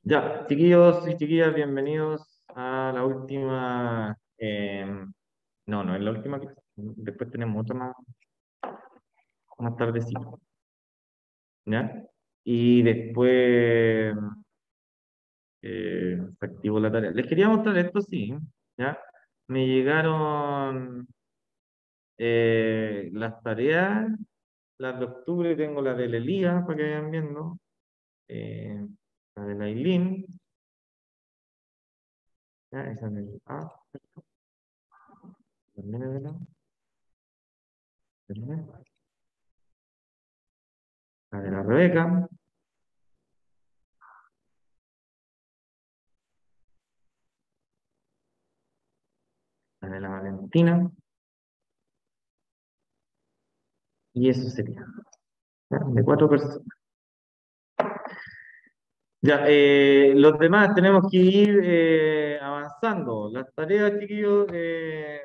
Ya, chiquillos y chiquillas, bienvenidos a la última. No, no es la última clase. Después tenemos otra más tardecito, ¿ya? Y después se activó la tarea. Les quería mostrar esto, sí, ¿ya? Me llegaron las tareas, las de octubre, tengo la de la Elías para que vayan viendo, eh, la de la Ailín, ¿ya? Esa es de también es de la de la Rebeca. La de la Valentina, y eso sería, ¿ya? De cuatro personas. Ya, los demás tenemos que ir avanzando. Las tareas, chiquillos,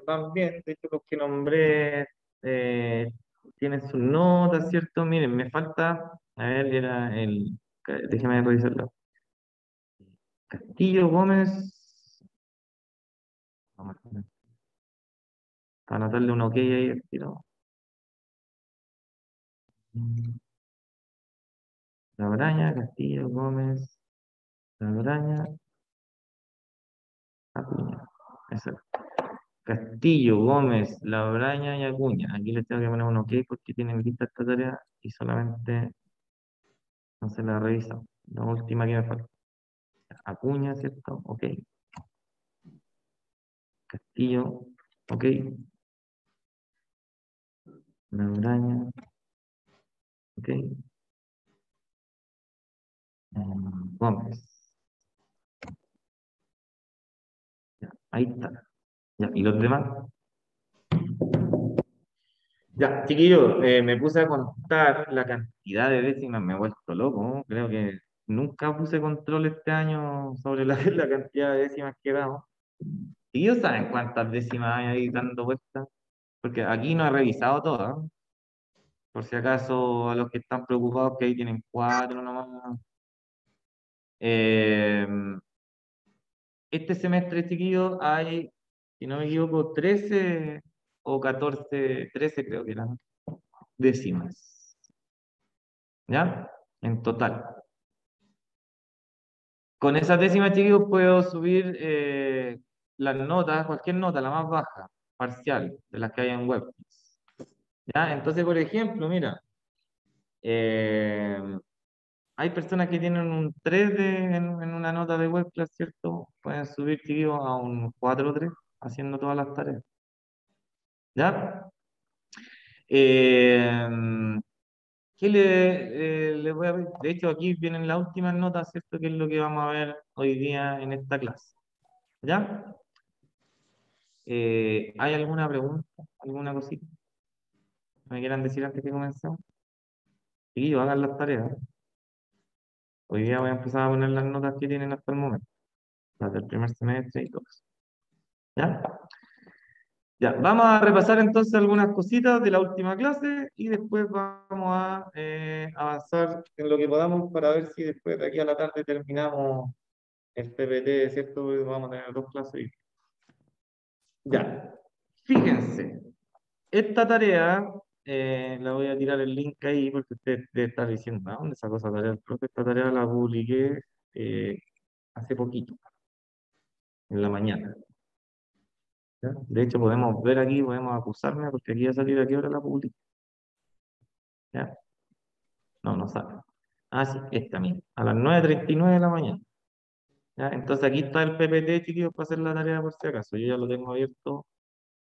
van bien. De hecho, los que nombré eh, tienen sus notas, ¿cierto? Miren, me falta, a ver, déjeme revisarlo. Castillo Gómez, vamos a anotarle un ok ahí, al tiro. La Braña, Castillo Gómez, La Braña, Acuña. Eso. Castillo, Gómez, Labraña y Acuña. Aquí les tengo que poner un OK porque tienen lista esta tarea y solamente no se la revisan. La última que me falta. Acuña, ¿cierto? OK. Castillo, OK. Labraña, OK. Gómez. Ya, ahí está. Ya, ¿y los demás? Ya, chiquillo, me puse a contar la cantidad de décimas, me he vuelto loco, ¿no? Creo que nunca puse control este año sobre la cantidad de décimas que he dado. ¿Y ellos saben cuántas décimas hay ahí dando vueltas? Porque aquí no he revisado todas, ¿no? Por si acaso a los que están preocupados que ahí tienen cuatro nomás. Eh, este semestre, chiquillos, hay, si no me equivoco, 13 o 14, 13 creo que eran décimas, ¿ya? En total. Con esas décimas, chiquillos, puedo subir las notas, cualquier nota, la más baja, parcial, de las que hay en web. ¿Ya? Entonces, por ejemplo, mira, eh, hay personas que tienen un 3 en una nota de web class, ¿cierto? Pueden subir, chiquillos, a un 4 o 3 haciendo todas las tareas. ¿Ya? Eh, le voy a ver? De hecho, aquí vienen las últimas notas, ¿cierto? Que es lo que vamos a ver hoy día en esta clase. ¿Ya? ¿Hay alguna pregunta? ¿Alguna cosita? ¿Me quieran decir antes que comencemos? Sí, hagan las tareas. Hoy día voy a empezar a poner las notas que tienen hasta el momento, las del primer semestre y todo eso. ¿Ya? Ya, vamos a repasar entonces algunas cositas de la última clase y después vamos a avanzar en lo que podamos para ver si después de aquí a la tarde terminamos el PPT, ¿cierto? Porque vamos a tener dos clases. Ya, fíjense, esta tarea, la voy a tirar el link ahí porque usted debe estar diciendo, ¿a dónde sacó esa tarea el profe? Esta tarea la publiqué eh, hace poquito, en la mañana. ¿Ya? De hecho, podemos ver aquí, podemos acusarme porque aquí va a salir a qué hora la publiqué. ¿Ya? No, no sale. Ah, sí, esta misma, a las 9:39 de la mañana. ¿Ya? Entonces aquí está el PPT, chiquillos, para hacer la tarea por si acaso. Yo ya lo tengo abierto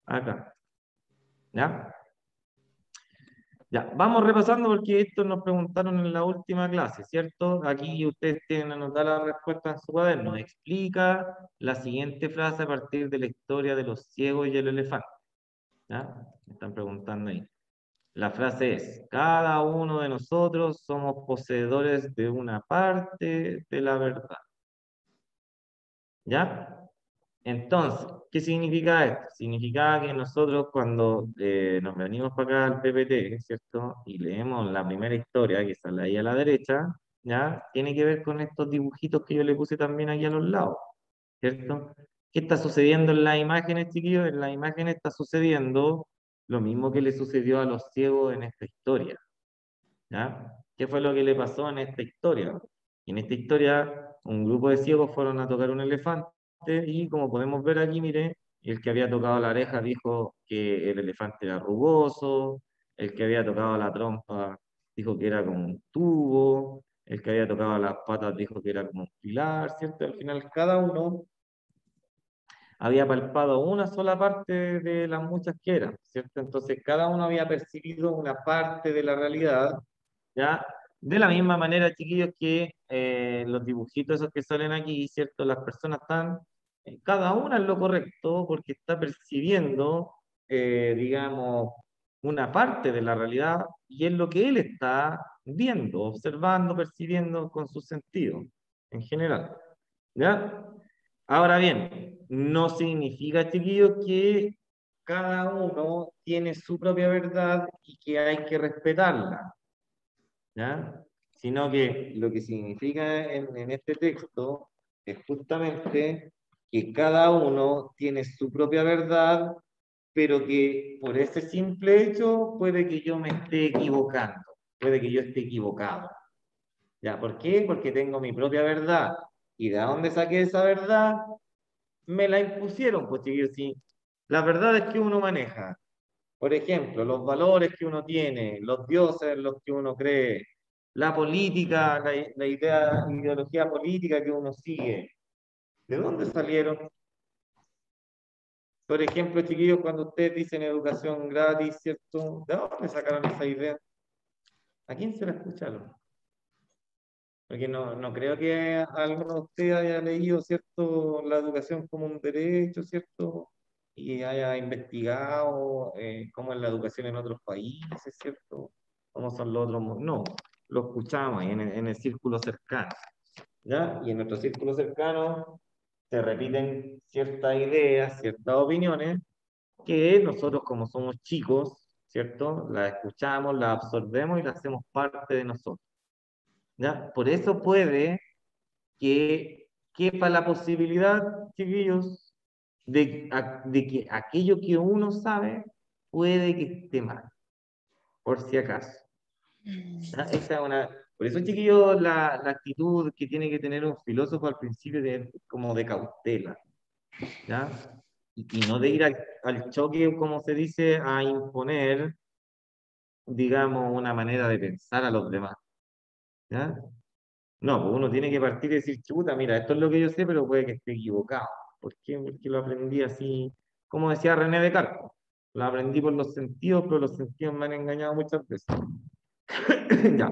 acá. ¿Ya? Ya, vamos repasando porque esto nos preguntaron en la última clase, ¿cierto? Aquí ustedes tienen anotar la respuesta en su cuaderno. Explica la siguiente frase a partir de la historia de los ciegos y el elefante. ¿Ya? Me están preguntando ahí. La frase es, cada uno de nosotros somos poseedores de una parte de la verdad. ¿Ya? Entonces, ¿qué significa esto? Significa que nosotros cuando nos venimos para acá al PPT, ¿cierto? Y leemos la primera historia, que está ahí a la derecha, ¿ya? Tiene que ver con estos dibujitos que yo le puse también aquí a los lados, ¿cierto? ¿Qué está sucediendo en las imágenes, chiquillos? En las imágenes está sucediendo lo mismo que le sucedió a los ciegos en esta historia, ¿ya? ¿Qué fue lo que le pasó en esta historia? En esta historia, un grupo de ciegos fueron a tocar un elefante y como podemos ver aquí, mire, el que había tocado la oreja dijo que el elefante era rugoso, el que había tocado la trompa dijo que era como un tubo, el que había tocado las patas dijo que era como un pilar, ¿cierto? Al final cada uno había palpado una sola parte de las muchas que eran, ¿cierto? Entonces cada uno había percibido una parte de la realidad, ¿ya? De la misma manera, chiquillos, que los dibujitos esos que salen aquí, ¿cierto? Las personas están, cada una en lo correcto, porque está percibiendo, digamos, una parte de la realidad y es lo que él está viendo, observando, percibiendo con sus sentidos en general, ¿ya? Ahora bien, no significa, chiquillos, que cada uno tiene su propia verdad y que hay que respetarla, ¿ya? Sino que lo que significa en este texto es justamente que cada uno tiene su propia verdad, pero que por ese simple hecho puede que yo me esté equivocando, puede que yo esté equivocado. ¿Ya? ¿Por qué? Porque tengo mi propia verdad. ¿Y de dónde saqué esa verdad? Me la impusieron, pues chiquillos, sí. Las verdades que uno maneja, por ejemplo, los valores que uno tiene, los dioses en los que uno cree, la política, la ideología política que uno sigue, ¿de dónde salieron? Por ejemplo, chiquillos, cuando ustedes dicen educación gratis, ¿cierto? ¿De dónde sacaron esa idea? ¿A quién se la escucharon? Porque no creo que alguno de ustedes haya leído, ¿cierto?, la educación como un derecho, ¿cierto? Y haya investigado cómo es la educación en otros países, ¿cierto? ¿Cómo son los otros? No, lo escuchamos ahí en el círculo cercano, ¿ya? Y en nuestro círculo cercano se repiten ciertas ideas, ciertas opiniones que nosotros como somos chicos, ¿cierto? Las escuchamos, las absorbemos y las hacemos parte de nosotros, ¿ya? Por eso puede que quepa la posibilidad, chiquillos, de que aquello que uno sabe puede que esté mal, por si acaso. ¿Ya? Esa es una, por eso, chiquillos, la actitud que tiene que tener un filósofo al principio es como de cautela, ¿ya? Y no de ir al choque, como se dice, a imponer, digamos, una manera de pensar a los demás, ¿ya? No, pues uno tiene que partir y decir, chuta, mira, esto es lo que yo sé, pero puede que esté equivocado. ¿Por qué? Porque lo aprendí así, como decía René Descartes. Lo aprendí por los sentidos, pero los sentidos me han engañado muchas veces. Ya.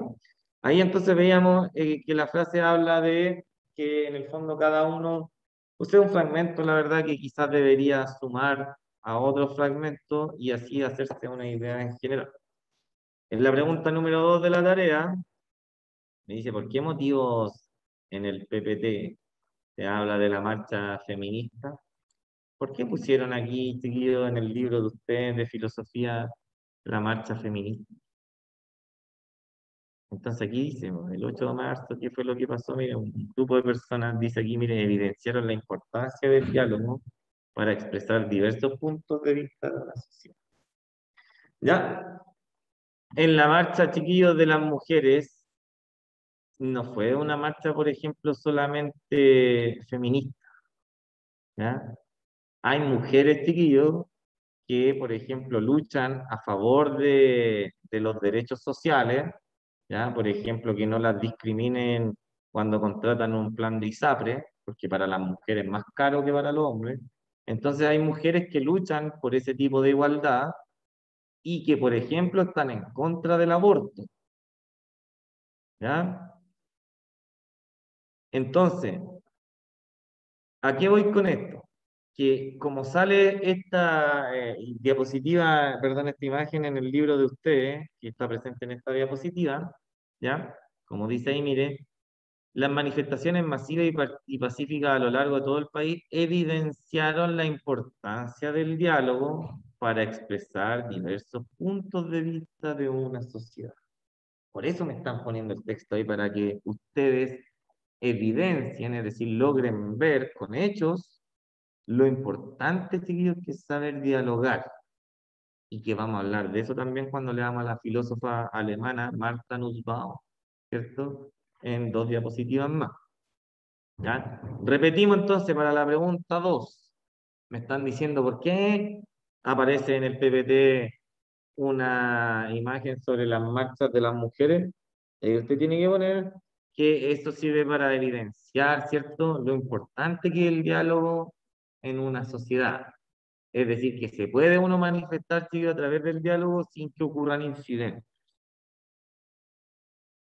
Ahí entonces veíamos que la frase habla de que en el fondo cada uno posee un fragmento, la verdad, que quizás debería sumar a otro fragmento y así hacerse una idea en general. En la pregunta número 2 de la tarea, me dice, ¿por qué motivos en el PPT se habla de la marcha feminista? ¿Por qué pusieron aquí, chiquillos, en el libro de ustedes de filosofía, la marcha feminista? Entonces aquí dice, bueno, el 8 de marzo, ¿qué fue lo que pasó? Mire, un grupo de personas, dice aquí, mire, evidenciaron la importancia del diálogo para expresar diversos puntos de vista de la sociedad. Ya, en la marcha, chiquillos, de las mujeres, no fue una marcha, por ejemplo, solamente feminista, ¿ya? Hay mujeres, chiquillos, que, por ejemplo, luchan a favor de los derechos sociales, ¿ya? Por ejemplo, que no las discriminen cuando contratan un plan de ISAPRE, porque para las mujeres es más caro que para los hombres. Entonces hay mujeres que luchan por ese tipo de igualdad y que, por ejemplo, están en contra del aborto, ¿ya? Entonces, ¿a qué voy con esto? Que como sale esta diapositiva, perdón, esta imagen en el libro de ustedes, que está presente en esta diapositiva, ¿ya? Como dice ahí, mire, las manifestaciones masivas y pacíficas a lo largo de todo el país evidenciaron la importancia del diálogo para expresar diversos puntos de vista de una sociedad. Por eso me están poniendo el texto ahí para que ustedes evidencien, es decir, logren ver con hechos lo importante, chiquillos, que es saber dialogar. Y que vamos a hablar de eso también cuando leamos a la filósofa alemana Martha Nussbaum, ¿cierto? En dos diapositivas más. ¿Ya? Repetimos entonces para la pregunta 2. Me están diciendo por qué aparece en el PPT una imagen sobre las marchas de las mujeres. Usted tiene que poner que esto sirve para evidenciar, ¿cierto?, lo importante que es el diálogo en una sociedad. Es decir, que se puede uno manifestar, chico, a través del diálogo sin que ocurran incidentes.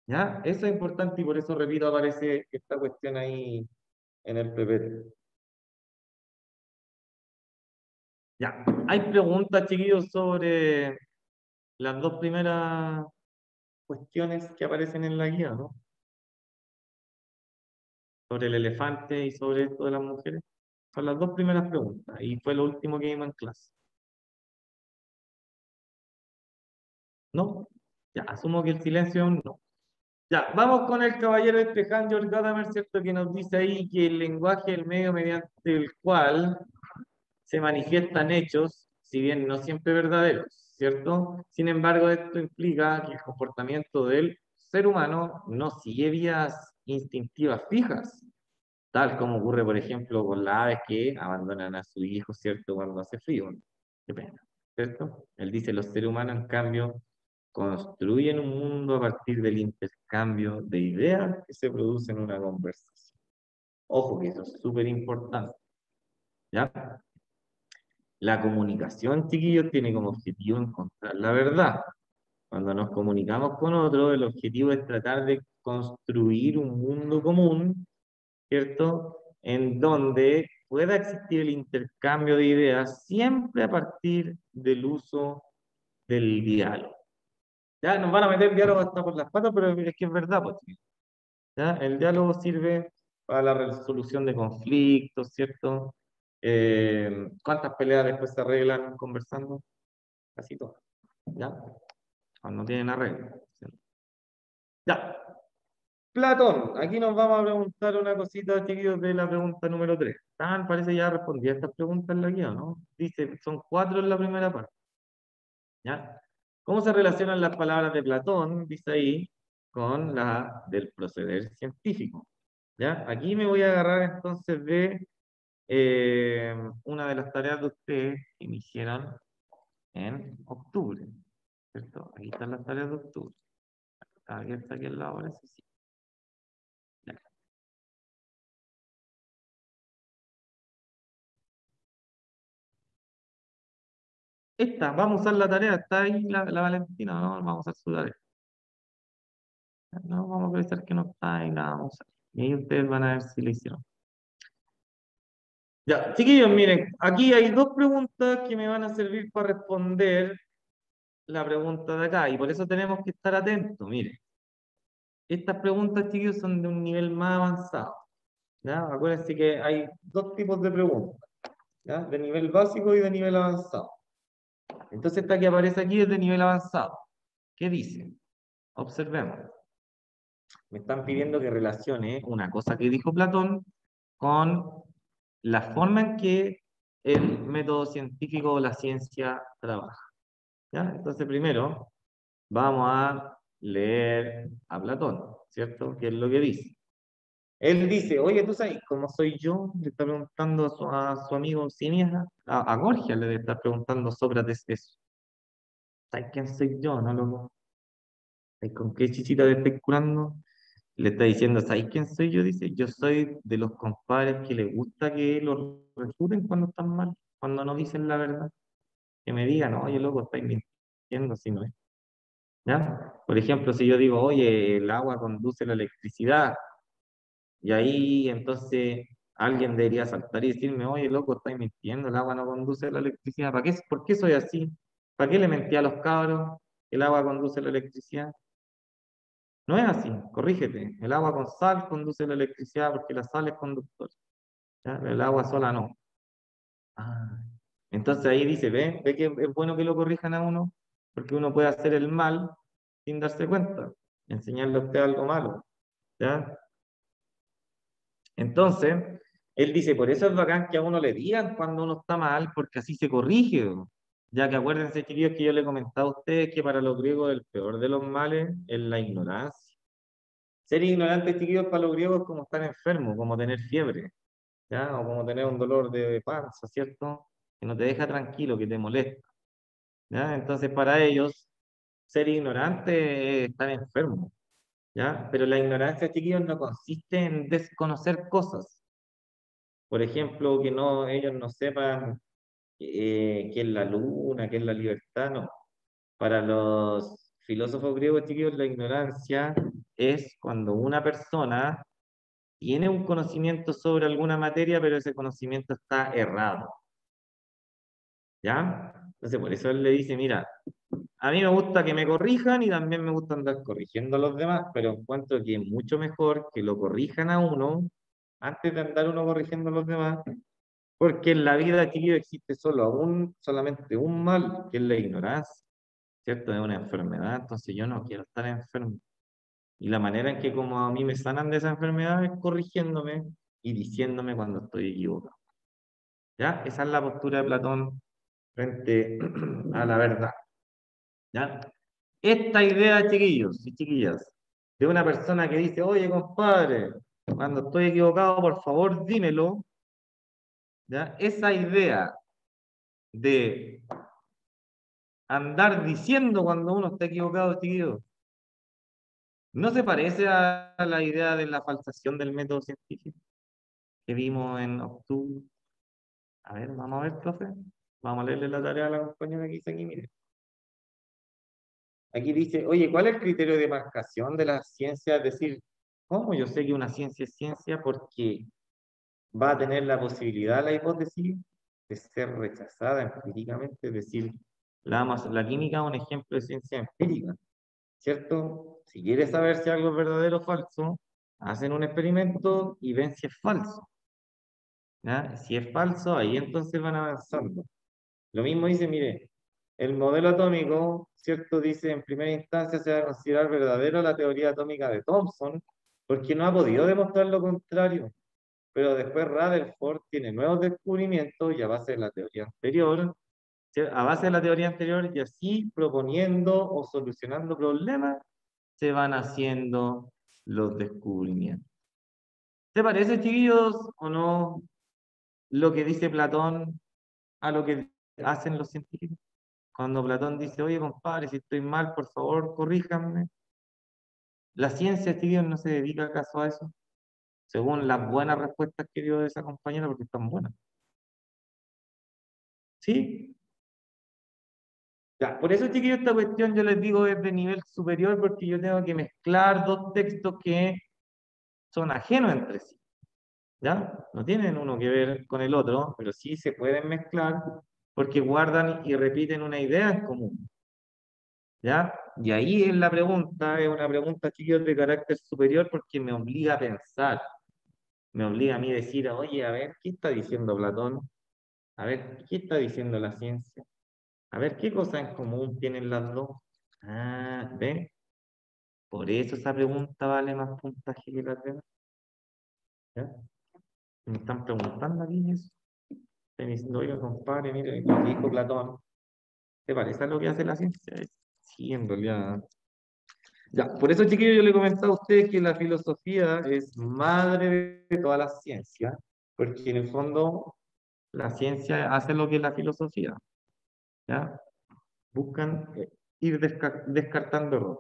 ¿Ya? Eso es importante y por eso, repito, aparece esta cuestión ahí en el PPT. Ya. Hay preguntas, chiquillos, sobre las dos primeras cuestiones que aparecen en la guía, ¿no? Sobre el elefante y sobre esto de las mujeres. Son las dos primeras preguntas y fue lo último que vimos en clase. ¿No? Ya, asumo que el silencio es un no. Ya, vamos con el caballero este Hans-Georg Gadamer, ¿cierto? Que nos dice ahí que el lenguaje es el medio mediante el cual se manifiestan hechos, si bien no siempre verdaderos, ¿cierto? Sin embargo, esto implica que el comportamiento del ser humano no sigue vías instintivas fijas, tal como ocurre, por ejemplo, con las aves que abandonan a su hijo, ¿cierto? Cuando hace frío. Qué pena, ¿cierto? Él dice, los seres humanos, en cambio, construyen un mundo a partir del intercambio de ideas que se produce en una conversación. Ojo que eso es súper importante, ¿ya? La comunicación, chiquillos, tiene como objetivo encontrar la verdad. Cuando nos comunicamos con otro, el objetivo es tratar de construir un mundo común, ¿cierto? En donde pueda existir el intercambio de ideas siempre a partir del uso del diálogo. Ya nos van a meter diálogo hasta por las patas, pero es que es verdad, pues, chiquillos. ¿Ya? El diálogo sirve para la resolución de conflictos, ¿cierto? ¿Cuántas peleas después se arreglan conversando? Casi todas, ¿ya? Cuando no tienen arreglo. ¿Cierto? Ya. Platón, aquí nos vamos a preguntar una cosita, chiquillos, de la pregunta número 3. Parece ya respondí a estas preguntas en la guía, ¿no? Dice, son 4 en la primera parte, ¿ya? ¿Cómo se relacionan las palabras de Platón, dice ahí, con la del proceder científico? ¿Ya? Aquí me voy a agarrar entonces de una de las tareas de ustedes que me hicieron en octubre, ¿cierto? Aquí están las tareas de octubre. Está abierta aquí al lado, parece, sí. Ya. Esta, vamos a usar la tarea, está ahí la Valentina, no, vamos a usar su tarea. No, vamos a pensar que no está ahí, la vamos a usar. Y ahí ustedes van a ver si la hicieron. Ya, chiquillos, miren, aquí hay dos preguntas que me van a servir para responder la pregunta de acá, y por eso tenemos que estar atentos, miren. Estas preguntas, chiquillos, son de un nivel más avanzado. ¿Ya? Acuérdense que hay dos tipos de preguntas, ¿ya? De nivel básico y de nivel avanzado. Entonces esta que aparece aquí es de nivel avanzado. ¿Qué dice? Observemos. Me están pidiendo que relacione una cosa que dijo Platón con la forma en que el método científico o la ciencia trabaja. ¿Ya? Entonces primero vamos a leer a Platón, ¿cierto? ¿Qué es lo que dice? Él dice, oye, ¿tú sabes cómo soy yo? Le está preguntando a su amigo Cineas, a Gorgia le debe estar preguntando Sócrates eso. ¿Sabes quién soy yo? ¿No, loco? ¿Sabes con qué chichita te estoy curando? Le está diciendo, ¿sabes quién soy yo? Dice, yo soy de los compadres que les gusta que los refuten cuando están mal, cuando no dicen la verdad. Que me digan, oye, loco, estáis mintiendo, si no es. ¿Ya? Por ejemplo, si yo digo, oye, el agua conduce la electricidad, y ahí entonces alguien debería saltar y decirme, oye, loco, estáis mintiendo, el agua no conduce la electricidad. ¿Para qué, por qué soy así? ¿Para qué le mentí a los cabros que el agua conduce la electricidad? No es así, corrígete. El agua con sal conduce la electricidad porque la sal es conductor. ¿Ya? El agua sola no. Ah. Entonces ahí dice, ve que es bueno que lo corrijan a uno, porque uno puede hacer el mal sin darse cuenta. enseñarle a usted algo malo, ¿ya? Entonces, él dice, por eso es bacán que a uno le digan cuando uno está mal, porque así se corrige, ¿no? Ya que acuérdense, chiquillos, que yo le he comentado a ustedes que para los griegos el peor de los males es la ignorancia. Ser ignorante, chiquillos, para los griegos es como estar enfermo, como tener fiebre, ¿ya? O como tener un dolor de panza, ¿cierto? Que no te deja tranquilo, que te molesta, ¿ya? Entonces, para ellos, ser ignorante es estar enfermo, ¿ya? Pero la ignorancia, chiquillos, no consiste en desconocer cosas. Por ejemplo, que no, ellos no sepan qué es la luna, qué es la libertad, no. Para los filósofos griegos, chiquillos, la ignorancia es cuando una persona tiene un conocimiento sobre alguna materia, pero ese conocimiento está errado, ¿ya? Entonces, por eso él le dice, mira, a mí me gusta que me corrijan y también me gusta andar corrigiendo a los demás, pero encuentro que es mucho mejor que lo corrijan a uno antes de andar uno corrigiendo a los demás, porque en la vida, chiquillo, existe solamente un mal, que es la ignorancia, ¿cierto? Es una enfermedad, entonces yo no quiero estar enfermo. Y la manera en que como a mí me sanan de esa enfermedad es corrigiéndome y diciéndome cuando estoy equivocado. ¿Ya? Esa es la postura de Platón frente a la verdad. ¿Ya? Esta idea, chiquillos y chiquillas, de una persona que dice, oye, compadre, cuando estoy equivocado, por favor, dímelo. ¿Ya? Esa idea de andar diciendo cuando uno está equivocado, chiquillos, no se parece a la idea de la falsación del método científico que vimos en octubre. A ver, vamos a ver, profe. Vamos a leerle la tarea a la compañera que dice aquí, mire. Aquí dice, oye, ¿cuál es el criterio de marcación de la ciencia? Es decir, ¿cómo yo sé que una ciencia es ciencia? Porque va a tener la posibilidad, la hipótesis, de ser rechazada empíricamente. Es decir, la química es un ejemplo de ciencia empírica, ¿cierto? Si quieres saber si algo es verdadero o falso, hacen un experimento y ven si es falso, ¿ya? Si es falso, ahí entonces van avanzando. Lo mismo dice, mire, el modelo atómico, ¿cierto? Dice, en primera instancia se va a considerar verdadero la teoría atómica de Thomson, porque no ha podido demostrar lo contrario. Pero después Rutherford tiene nuevos descubrimientos y a base de la teoría anterior, ¿sí? A base de la teoría anterior y así proponiendo o solucionando problemas, se van haciendo los descubrimientos. ¿Te parece, chiquillos, o no, lo que dice Platón a lo que hacen los científicos? Cuando Platón dice, oye, compadre, si estoy mal, por favor, corríjanme. ¿La ciencia, chiquillos, no se dedica acaso a eso? Según las buenas respuestas que dio esa compañera, porque están buenas. ¿Sí? Ya, por eso, chiquillos, esta cuestión yo les digo es de nivel superior, porque yo tengo que mezclar dos textos que son ajenos entre sí. ¿Ya? No tienen uno que ver con el otro, pero sí se pueden mezclar porque guardan y repiten una idea en común. ¿Ya? Y ahí es una pregunta, chiquillos, de carácter superior porque me obliga a pensar, me obliga a mí a decir, oye, a ver, ¿qué está diciendo Platón? A ver, ¿qué está diciendo la ciencia? A ver, ¿qué cosas en común tienen las dos? Ah, ¿ven? Por eso esa pregunta vale más puntaje que la demás. ¿Ya? Me están preguntando aquí eso. Estoy diciendo, oiga, compadre, mire, lo que dijo Platón, ¿te parece a lo que hace la ciencia? Sí, en realidad. Ya, por eso, chiquillos, yo le comentaba a ustedes que la filosofía es madre de todas las ciencias, porque en el fondo la ciencia hace lo que es la filosofía, ¿ya? Buscan ir descartando errores.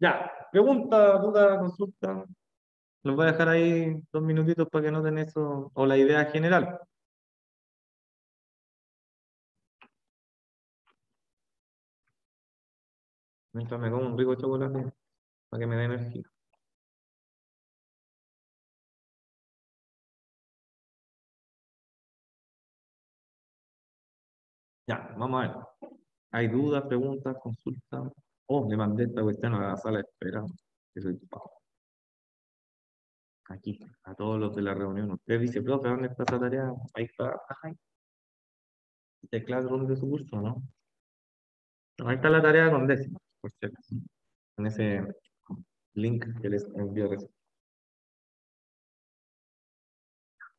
Ya, pregunta, duda, consulta. Los voy a dejar ahí 2 minutitos para que noten eso, o la idea general. Mientras me como un rico chocolate, para que me dé energía. Ya, vamos a ver. ¿Hay dudas, preguntas, consultas? Oh, le mandé esta cuestión a la sala de espera. Que soy pavo. Aquí, a todos los de la reunión. Usted dice, profe, ¿dónde está esa tarea? Ahí está. Ajá, el Classroom de su curso, ¿no? Ahí está la tarea con décimas, por cierto, en ese link que les envío recién.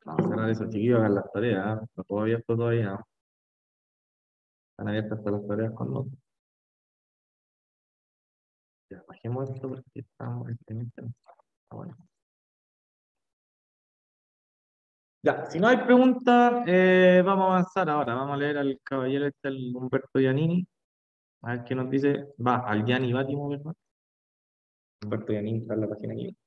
Vamos a cerrar eso, chiquillos, hagan las tareas, ¿eh? No puedo abierto todavía, ¿no? Están abiertas todas las tareas con nosotros. Ya, bajemos esto porque estamos en internet. Ah, bueno. Ya, si no hay preguntas, vamos a avanzar ahora. Vamos a leer al caballero este, el Humberto Giannini. A ver qué nos dice. Va, al Gianni Bátimo, ¿verdad? Humberto Giannini está en la página aquí.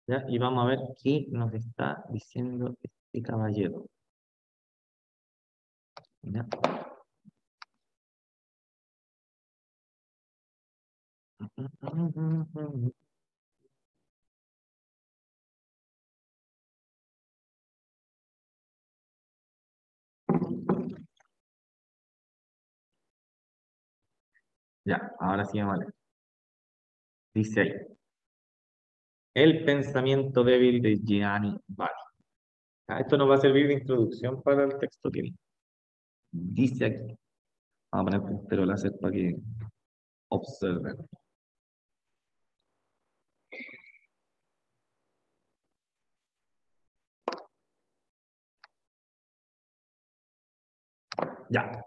Ya, y vamos a ver qué nos está diciendo este caballero. Ya. Ya, ahora sí vamos a leer. Dice ahí, el pensamiento débil de Gianni Bátimo. Ah, esto nos va a servir de introducción para el texto que viene. Dice aquí, vamos a poner puntero láser para que observen. Ya.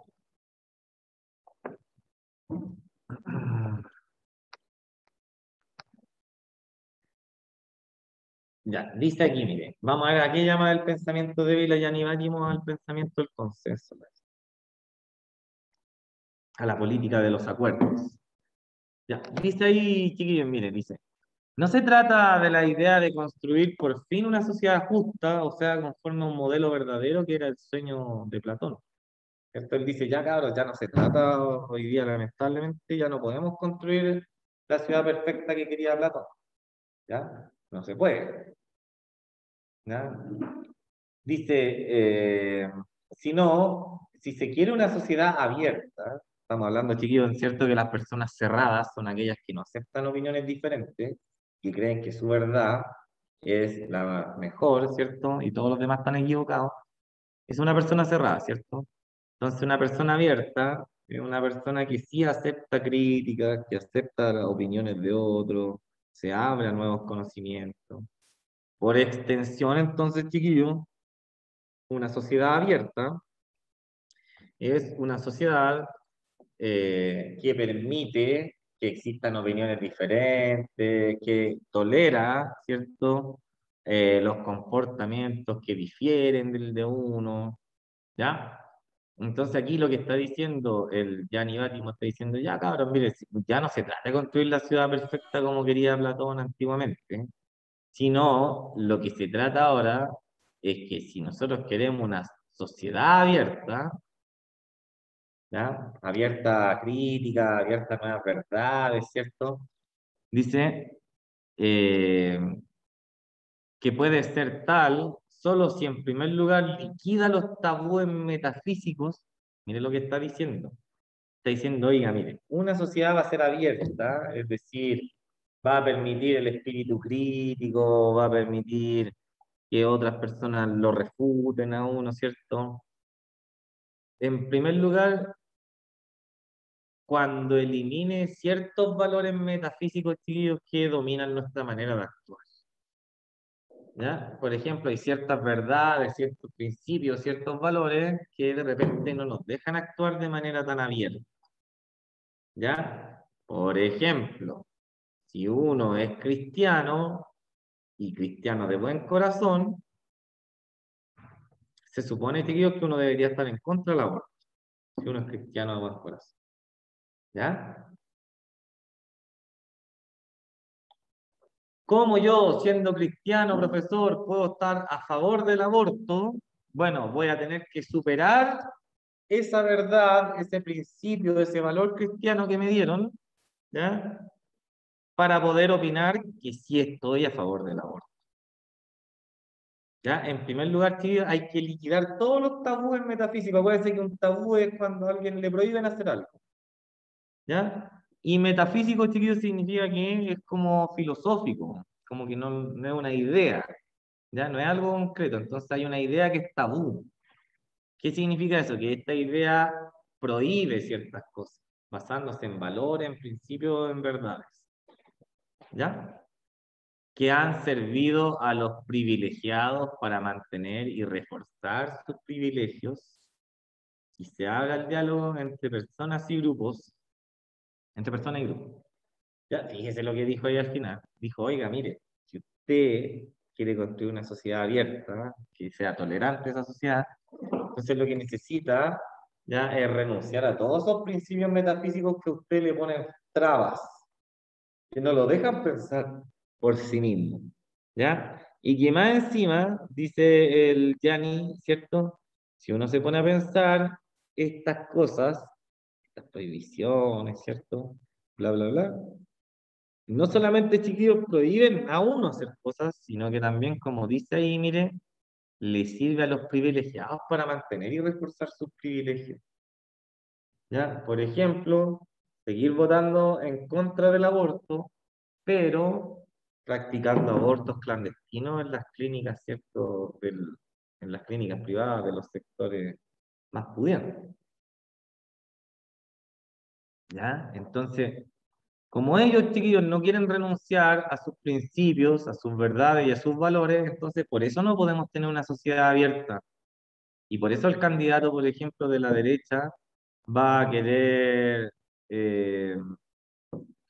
Ya, dice aquí, mire, vamos a ver a qué llama el pensamiento débil a Gianni Bátimo al pensamiento del consenso, a la política de los acuerdos. Ya, dice ahí, chiquillos, mire, dice, no se trata de la idea de construir por fin una sociedad justa, o sea, conforme a un modelo verdadero que era el sueño de Platón. Entonces él dice, ya cabros, ya no se trata hoy día, lamentablemente, ya no podemos construir la ciudad perfecta que quería Platón, ¿ya? No se puede, ¿ya? Dice, si no, si se quiere una sociedad abierta, estamos hablando, chiquillos, es cierto que las personas cerradas son aquellas que no aceptan opiniones diferentes y creen que su verdad es la mejor, ¿cierto? Y todos los demás están equivocados. Es una persona cerrada, ¿cierto? Entonces, una persona abierta es una persona que sí acepta críticas, que acepta las opiniones de otros, se abre a nuevos conocimientos. Por extensión, entonces, chiquillos, una sociedad abierta es una sociedad que permite que existan opiniones diferentes, que tolera, ¿cierto? Los comportamientos que difieren del de uno, ¿ya? Entonces aquí lo que está diciendo el Gianni Bátimo está diciendo, ya cabrón, mire, ya no se trata de construir la ciudad perfecta como quería Platón antiguamente, sino lo que se trata ahora es que si nosotros queremos una sociedad abierta, ¿ya? Abierta a crítica, abierta a nuevas verdades, ¿cierto? Dice eh, que puede ser tal solo si en primer lugar liquida los tabúes metafísicos. Mire lo que está diciendo. Está diciendo, oiga, mire, una sociedad va a ser abierta, es decir, va a permitir el espíritu crítico, va a permitir que otras personas lo refuten a uno, ¿cierto? En primer lugar, cuando elimine ciertos valores metafísicos, chiquillos, que dominan nuestra manera de actuar. ¿Ya? Por ejemplo, hay ciertas verdades, ciertos principios, ciertos valores que de repente no nos dejan actuar de manera tan abierta. ¿Ya? Por ejemplo, si uno es cristiano y cristiano de buen corazón, se supone, chiquillos, que uno debería estar en contra del aborto, si uno es cristiano de buen corazón. ¿Ya? ¿Cómo yo, siendo cristiano, profesor, puedo estar a favor del aborto? Bueno, voy a tener que superar esa verdad, ese principio, ese valor cristiano que me dieron, ¿ya? Para poder opinar que sí estoy a favor del aborto. ¿Ya? En primer lugar, sí, hay que liquidar todos los tabúes metafísicos. Acuérdense que un tabú es cuando a alguien le prohíben hacer algo. ¿Ya? Y metafísico, chiquillos, significa que es como filosófico, como que no es una idea. ¿Ya? No es algo concreto, entonces hay una idea que es tabú. ¿Qué significa eso? Que esta idea prohíbe ciertas cosas, basándose en valores, en principios, en verdades, ¿ya? Que han servido a los privilegiados para mantener y reforzar sus privilegios, y se haga el diálogo entre personas y grupos, entre personas y grupos. Ya, fíjese lo que dijo ahí al final. Dijo, oiga, mire, si usted quiere construir una sociedad abierta, que sea tolerante esa sociedad, entonces lo que necesita ya es renunciar a todos esos principios metafísicos que usted le ponen trabas, que no lo dejan pensar por sí mismo, ¿ya? Y que más encima, dice el Gianni, ¿cierto? Si uno se pone a pensar estas cosas, estas prohibiciones, ¿cierto? Bla, bla, bla. No solamente, chiquillos, prohíben a uno hacer cosas, sino que también, como dice ahí, mire, le sirve a los privilegiados para mantener y reforzar sus privilegios. ¿Ya? Por ejemplo, seguir votando en contra del aborto, pero practicando abortos clandestinos en las clínicas, ¿cierto? En las clínicas privadas de los sectores más pudientes. ¿Ya? Entonces, como ellos, chiquillos, no quieren renunciar a sus principios, a sus verdades y a sus valores, entonces por eso no podemos tener una sociedad abierta. Y por eso el candidato, por ejemplo, de la derecha va a querer eh,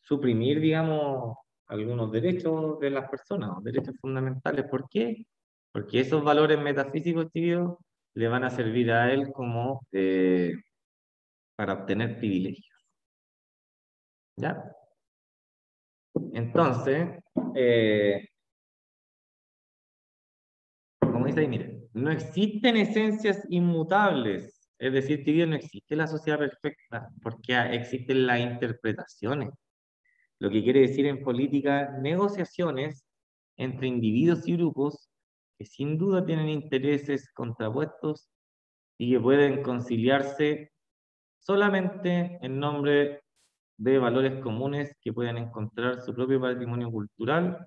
suprimir, digamos, algunos derechos de las personas, o derechos fundamentales. ¿Por qué? Porque esos valores metafísicos, chiquillos, le van a servir a él como para obtener privilegios. ¿Ya? Entonces, como dice ahí, mire, no existen esencias inmutables. Es decir, que no existe la sociedad perfecta, porque existen las interpretaciones. Lo que quiere decir en política, negociaciones entre individuos y grupos que sin duda tienen intereses contrapuestos y que pueden conciliarse solamente en nombre de valores comunes que pueden encontrar su propio patrimonio cultural,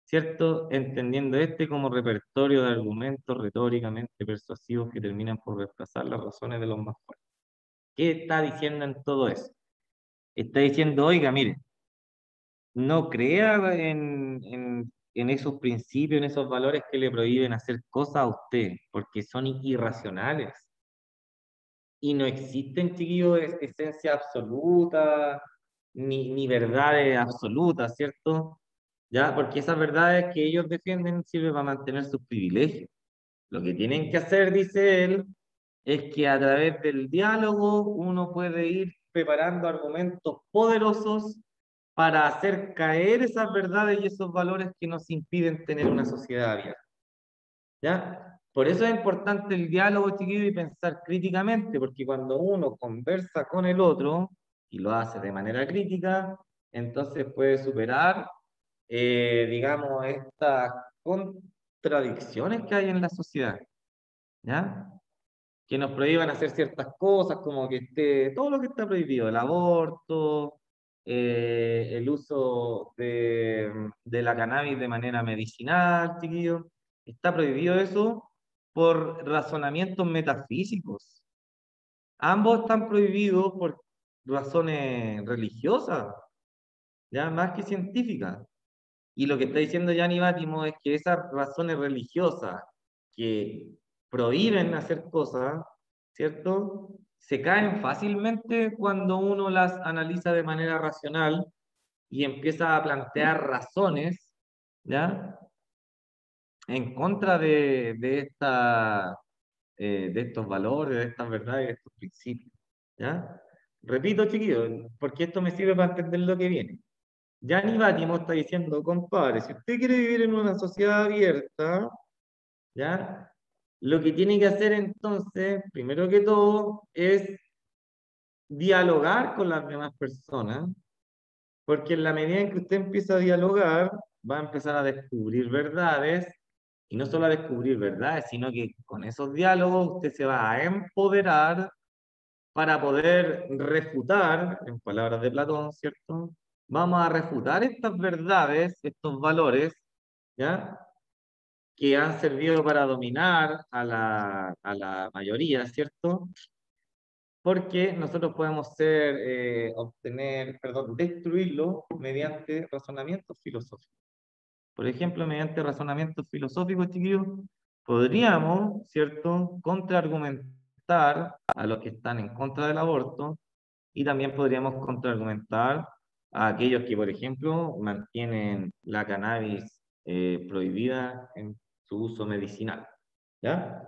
¿cierto? Entendiendo este como repertorio de argumentos retóricamente persuasivos que terminan por desplazar las razones de los más fuertes. ¿Qué está diciendo en todo eso? Está diciendo, oiga, mire, no crea en esos principios, en esos valores que le prohíben hacer cosas a usted, porque son irracionales. Y no existen, chiquillos, esencia absoluta, ni verdades absolutas, ¿cierto? Ya, porque esas verdades que ellos defienden sirven para mantener sus privilegios. Lo que tienen que hacer, dice él, es que a través del diálogo uno puede ir preparando argumentos poderosos para hacer caer esas verdades y esos valores que nos impiden tener una sociedad abierta. ¿Ya? Por eso es importante el diálogo, chiquillo, y pensar críticamente, porque cuando uno conversa con el otro y lo hace de manera crítica, entonces puede superar, digamos, estas contradicciones que hay en la sociedad, ¿ya? Que nos prohíban hacer ciertas cosas, como que esté todo lo que está prohibido, el aborto, el uso de la cannabis de manera medicinal, chiquillos. Está prohibido eso por razonamientos metafísicos. Ambos están prohibidos por razones religiosas, ya más que científicas. Y lo que está diciendo Gianni Bátimo es que esas razones religiosas que prohíben hacer cosas, ¿cierto? Se caen fácilmente cuando uno las analiza de manera racional y empieza a plantear razones, ¿ya? En contra de estos valores, de estas verdades, de estos principios, ¿ya? Repito, chiquillos, porque esto me sirve para entender lo que viene. Gianni Bátimo está diciendo, compadre, si usted quiere vivir en una sociedad abierta, ¿ya? Lo que tiene que hacer entonces, primero que todo, es dialogar con las demás personas, porque en la medida en que usted empieza a dialogar, va a empezar a descubrir verdades, y no solo a descubrir verdades, sino que con esos diálogos usted se va a empoderar para poder refutar, en palabras de Platón, ¿cierto? Vamos a refutar estas verdades, estos valores, ¿ya? Que han servido para dominar a la mayoría, ¿cierto? porque nosotros podemos destruirlo mediante razonamientos filosóficos. Por ejemplo, mediante razonamientos filosóficos, chiquillos, podríamos, ¿cierto?, contraargumentar a los que están en contra del aborto y también podríamos contraargumentar a aquellos que, por ejemplo, mantienen la cannabis prohibida en su uso medicinal. ¿Ya?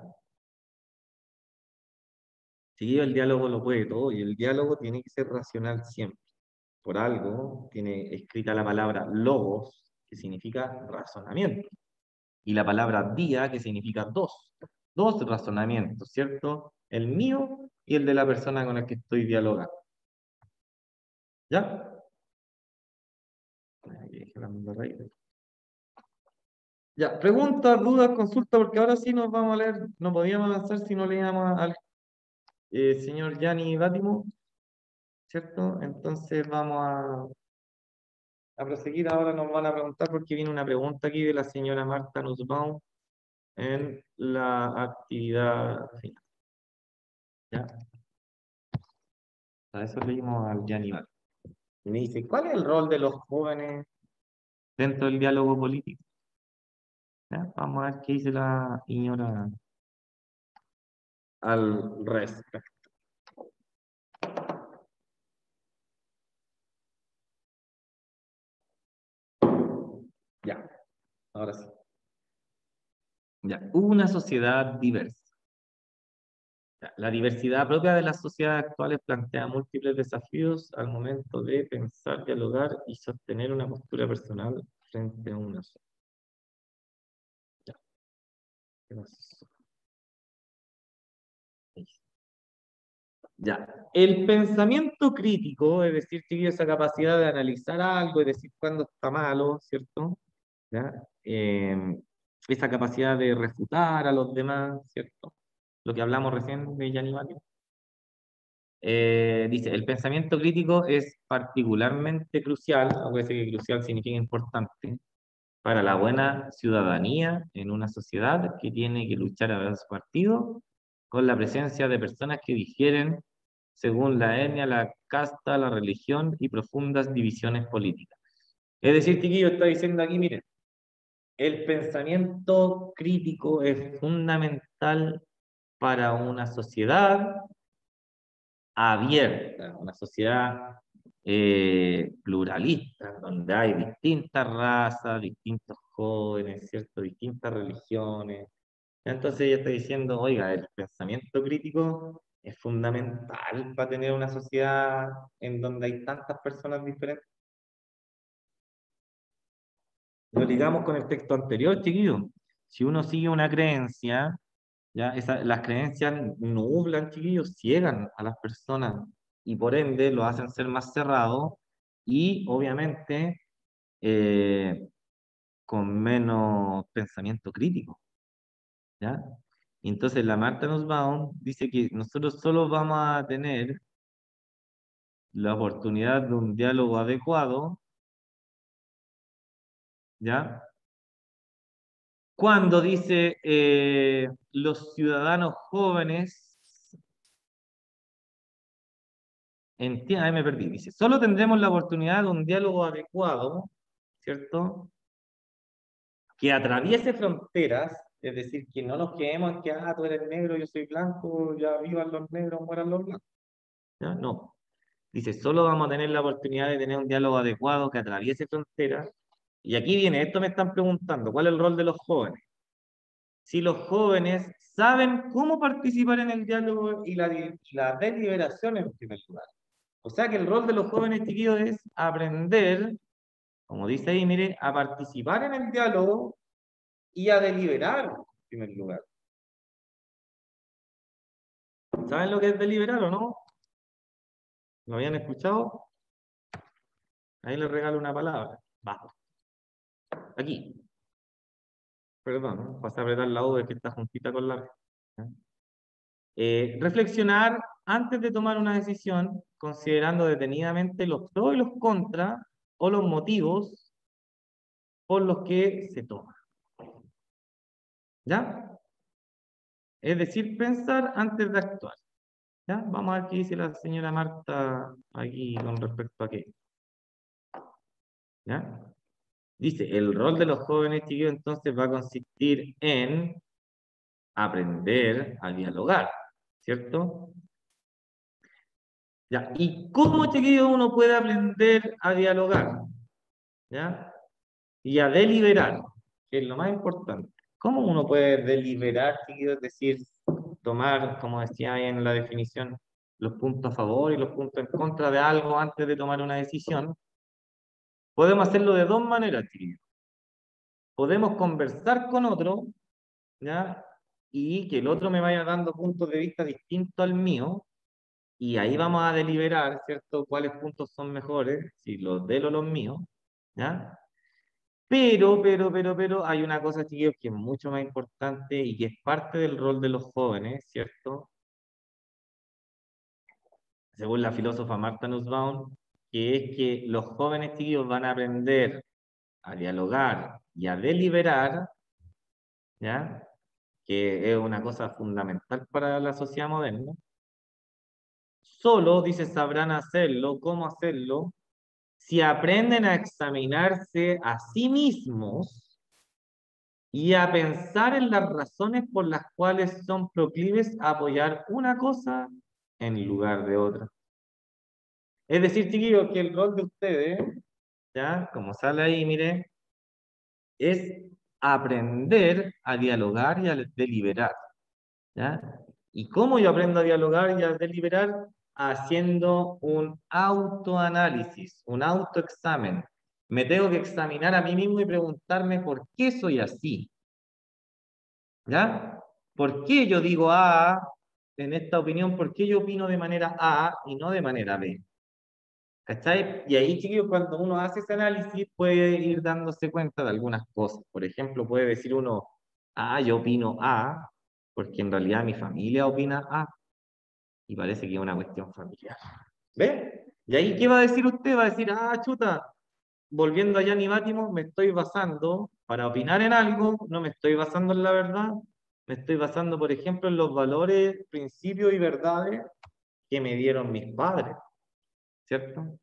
Sí, el diálogo lo puede todo y el diálogo tiene que ser racional siempre. Por algo tiene escrita la palabra logos, que significa razonamiento, y la palabra día, que significa dos. Dos razonamientos, ¿cierto? El mío y el de la persona con la que estoy dialogando. ¿Ya? Ahí dejé la misma raíz. Ya, preguntas, dudas, consultas, porque ahora sí nos vamos a leer, no podíamos avanzar si no leíamos al señor Gianni Bátimo, ¿cierto? Entonces vamos a proseguir. Ahora nos van a preguntar porque viene una pregunta aquí de la señora Marta Nussbaum en la actividad final. ¿Ya? A eso leímos al Gianni Bátimo. Y me dice, ¿cuál es el rol de los jóvenes dentro del diálogo político? ¿Ya? Vamos a ver qué dice la señora al respecto. Ya, ahora sí. Ya, una sociedad diversa. Ya, la diversidad propia de las sociedades actuales plantea múltiples desafíos al momento de pensar, dialogar y sostener una postura personal frente a una sociedad. Ya, ¿qué más? Ya, el pensamiento crítico, es decir, tiene esa capacidad de analizar algo y decir cuándo está malo, ¿cierto? ¿Ya? Esa capacidad de refutar a los demás, ¿cierto? Lo que hablamos recién de Gianni Bacchio. Dice, el pensamiento crítico es particularmente crucial, acuérdense que crucial significa importante, para la buena ciudadanía en una sociedad que tiene que luchar a su partido con la presencia de personas que difieren según la etnia, la casta, la religión y profundas divisiones políticas. Es decir, Chiquillo está diciendo aquí, miren, el pensamiento crítico es fundamental para una sociedad abierta, una sociedad pluralista, donde hay distintas razas, distintos jóvenes, ¿cierto? Distintas religiones. Entonces ella está diciendo, oiga, el pensamiento crítico es fundamental para tener una sociedad en donde hay tantas personas diferentes. Lo ligamos con el texto anterior, chiquillo. Si uno sigue una creencia, ya las creencias nublan, chiquillos, ciegan a las personas y por ende lo hacen ser más cerrado y obviamente eh, con menos pensamiento crítico, ¿ya? Y entonces la Marta Nussbaum dice que nosotros solo vamos a tener la oportunidad de un diálogo adecuado, ¿ya? Cuando dice los ciudadanos jóvenes, ahí me perdí, dice, solo tendremos la oportunidad de un diálogo adecuado, ¿cierto? Que atraviese fronteras, es decir, que no nos quedemos en que, tú eres negro, yo soy blanco, ya vivan los negros, mueran los blancos. ¿Ya? No. Dice, solo vamos a tener la oportunidad de tener un diálogo adecuado que atraviese fronteras. Y aquí viene, esto me están preguntando, ¿cuál es el rol de los jóvenes? Si los jóvenes saben cómo participar en el diálogo y la deliberación en primer lugar. O sea que el rol de los jóvenes chiquillos es aprender, como dice ahí, mire, a participar en el diálogo y a deliberar en primer lugar. ¿Saben lo que es deliberar o no? ¿Lo habían escuchado? Ahí les regalo una palabra. Va. Aquí. Perdón, ¿no? Vas a apretar la U que está juntita con la B. ¿Ya? Reflexionar antes de tomar una decisión, considerando detenidamente los pros y los contras o los motivos por los que se toma. ¿Ya? Es decir, pensar antes de actuar. ¿Ya? Vamos a ver qué dice la señora Marta aquí con respecto a qué. ¿Ya? Dice, el rol de los jóvenes, chiquillos, entonces va a consistir en aprender a dialogar, ¿cierto? Ya, ¿y cómo, chiquillos, uno puede aprender a dialogar? ¿Ya? Y a deliberar, que es lo más importante. ¿Cómo uno puede deliberar, chiquillos? Es decir, tomar, como decía ahí en la definición, los puntos a favor y los puntos en contra de algo antes de tomar una decisión. Podemos hacerlo de dos maneras, chiquillos. Podemos conversar con otro, ¿ya? Y que el otro me vaya dando puntos de vista distintos al mío, y ahí vamos a deliberar, ¿cierto? Cuáles puntos son mejores, si los de él o los míos, ¿ya? Pero, hay una cosa, chiquillos, que es mucho más importante y que es parte del rol de los jóvenes, ¿cierto? Según la filósofa Martha Nussbaum, que es que los jóvenes, chiquillos, van a aprender a dialogar y a deliberar, ¿ya? Que es una cosa fundamental para la sociedad moderna. Solo, dice, sabrán hacerlo, cómo hacerlo, si aprenden a examinarse a sí mismos y a pensar en las razones por las cuales son proclives a apoyar una cosa en lugar de otra. Es decir, chiquillos, que el rol de ustedes, ya, como sale ahí, mire, es aprender a dialogar y a deliberar, ¿ya? ¿Y cómo yo aprendo a dialogar y a deliberar? Haciendo un autoanálisis, un autoexamen. Me tengo que examinar a mí mismo y preguntarme por qué soy así, ¿ya? ¿Por qué yo digo A en esta opinión? ¿Por qué yo opino de manera A y no de manera B? ¿Cachai? Y ahí, chiquillos, cuando uno hace ese análisis, puede ir dándose cuenta de algunas cosas. Por ejemplo, puede decir uno, yo opino A, porque en realidad mi familia opina A, y parece que es una cuestión familiar. ¿Ve? Y ahí, ¿qué va a decir usted? Va a decir, chuta, volviendo a Gianni Bátimo, me estoy basando, para opinar en algo, no me estoy basando en la verdad, me estoy basando, por ejemplo, en los valores, principios y verdades que me dieron mis padres, ¿cierto?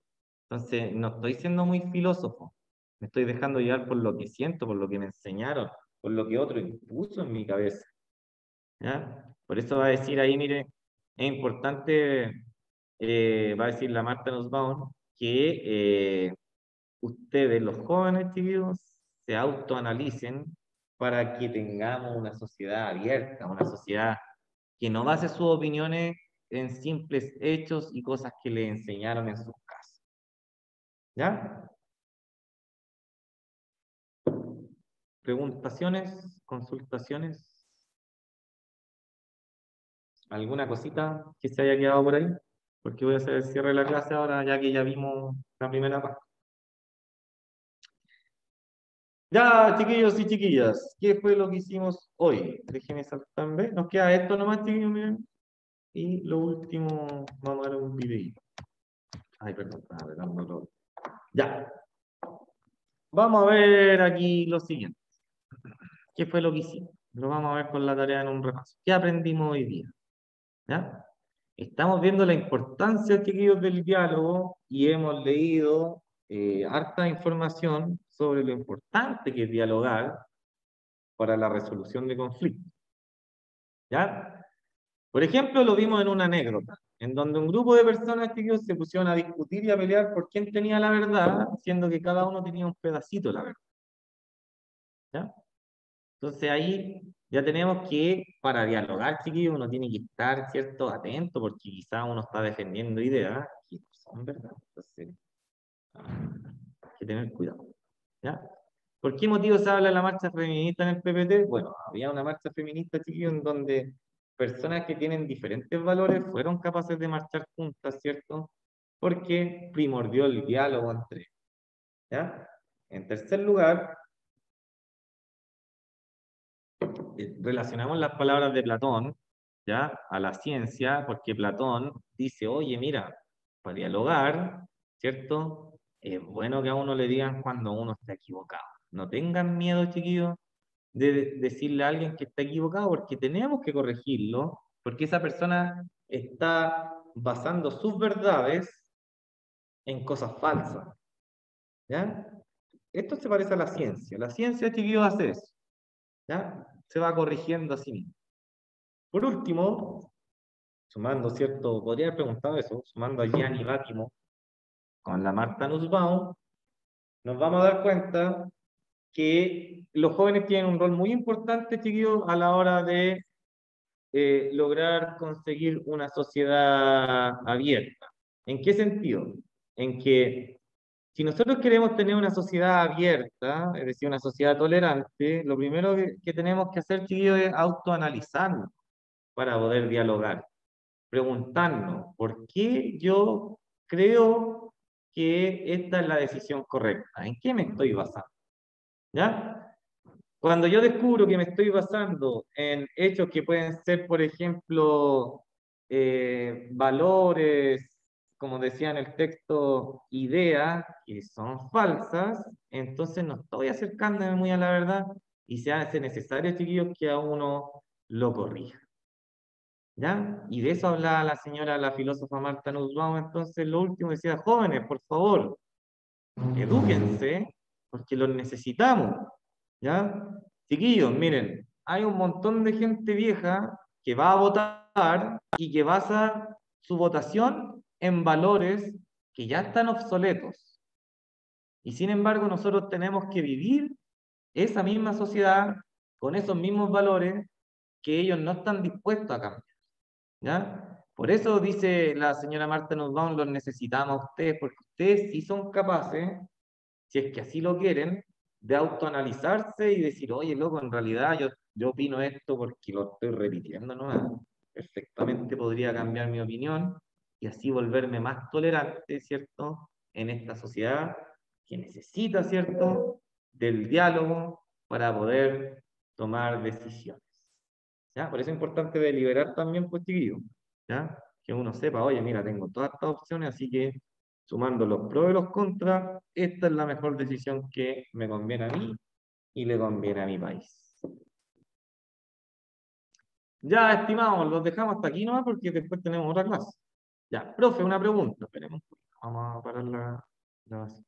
Entonces, no estoy siendo muy filósofo, me estoy dejando llevar por lo que siento, por lo que me enseñaron, por lo que otro impuso en mi cabeza, ¿ya? Por eso va a decir ahí, mire, es importante, va a decir la Marta Nussbaum, que ustedes, los jóvenes, chiquillos, se autoanalicen para que tengamos una sociedad abierta, una sociedad que no base sus opiniones en simples hechos y cosas que le enseñaron en sus casas. ¿Ya? ¿Preguntaciones? ¿Consultaciones? ¿Alguna cosita que se haya quedado por ahí? Porque voy a hacer el cierre de la clase ahora, ya que ya vimos la primera parte. Ya, chiquillos y chiquillas, ¿qué fue lo que hicimos hoy? Déjenme saltar, ¿ves? Nos queda esto nomás, chiquillos, miren. Y lo último, vamos a ver un videito. Ay, perdón, ya. Vamos a ver aquí lo siguiente. ¿Qué fue lo que hicimos? Lo vamos a ver con la tarea en un repaso. ¿Qué aprendimos hoy día? ¿Ya? Estamos viendo la importancia, chiquillos, del diálogo y hemos leído harta información sobre lo importante que es dialogar para la resolución de conflictos. ¿Ya? Por ejemplo, lo vimos en una anécdota, en donde un grupo de personas, chiquillos, se pusieron a discutir y a pelear por quién tenía la verdad, siendo que cada uno tenía un pedacito de la verdad. ¿Ya? Entonces ahí ya tenemos que, para dialogar, chiquillos, uno tiene que estar, ¿cierto?, atento, porque quizá uno está defendiendo ideas que no son verdad. Entonces, hay que tener cuidado. ¿Ya? ¿Por qué motivo se habla de la marcha feminista en el PPT? Bueno, había una marcha feminista, chiquillos, en donde personas que tienen diferentes valores fueron capaces de marchar juntas, ¿cierto? Porque primordió el diálogo entre ellos. ¿Ya? En tercer lugar, relacionamos las palabras de Platón, ¿ya? A la ciencia, porque Platón dice, oye, mira, para dialogar, ¿cierto? Es bueno que a uno le digan cuando uno está equivocado. No tengan miedo, chiquillos, de decirle a alguien que está equivocado, porque tenemos que corregirlo, porque esa persona está basando sus verdades en cosas falsas, ¿ya? Esto se parece a la ciencia. La ciencia, chiquillos, hace eso, ¿ya? Se va corrigiendo a sí misma. Por último, sumando, ¿cierto? Podría haber preguntado eso, sumando a Gianni Bátimo con la Marta Nussbaum, nos vamos a dar cuenta que los jóvenes tienen un rol muy importante, chiquillos, a la hora de lograr conseguir una sociedad abierta. ¿En qué sentido? En que si nosotros queremos tener una sociedad abierta, es decir, una sociedad tolerante, lo primero que tenemos que hacer, chiquillos, es autoanalizarnos para poder dialogar, preguntarnos, ¿por qué yo creo que esta es la decisión correcta? ¿En qué me estoy basando? ¿Ya? Cuando yo descubro que me estoy basando en hechos que pueden ser, por ejemplo, valores, como decía en el texto, ideas que son falsas, entonces no estoy acercándome muy a la verdad y se hace necesario, chiquillos, que a uno lo corrija. ¿Ya? Y de eso hablaba la señora, la filósofa Marta Nussbaum, entonces lo último decía, jóvenes, por favor, edúquense, porque los necesitamos, ¿ya? Chiquillos, miren, hay un montón de gente vieja que va a votar y que basa su votación en valores que ya están obsoletos. Y sin embargo, nosotros tenemos que vivir esa misma sociedad con esos mismos valores que ellos no están dispuestos a cambiar, ¿ya? Por eso dice la señora Marta Nussbaum, los necesitamos a ustedes, porque ustedes sí son capaces, si es que así lo quieren, de autoanalizarse y decir, oye, loco, en realidad yo opino esto porque lo estoy repitiendo, ¿no? Perfectamente podría cambiar mi opinión y así volverme más tolerante, ¿cierto? En esta sociedad que necesita, ¿cierto? Del diálogo para poder tomar decisiones. ¿Ya? Por eso es importante deliberar también, pues, chiquillos, ¿ya? Que uno sepa, oye, mira, tengo todas estas opciones, así que sumando los pros y los contras, esta es la mejor decisión que me conviene a mí y le conviene a mi país. Ya, estimados, los dejamos hasta aquí nomás porque después tenemos otra clase. Ya, profe, una pregunta. Esperemos, vamos a parar la grabación.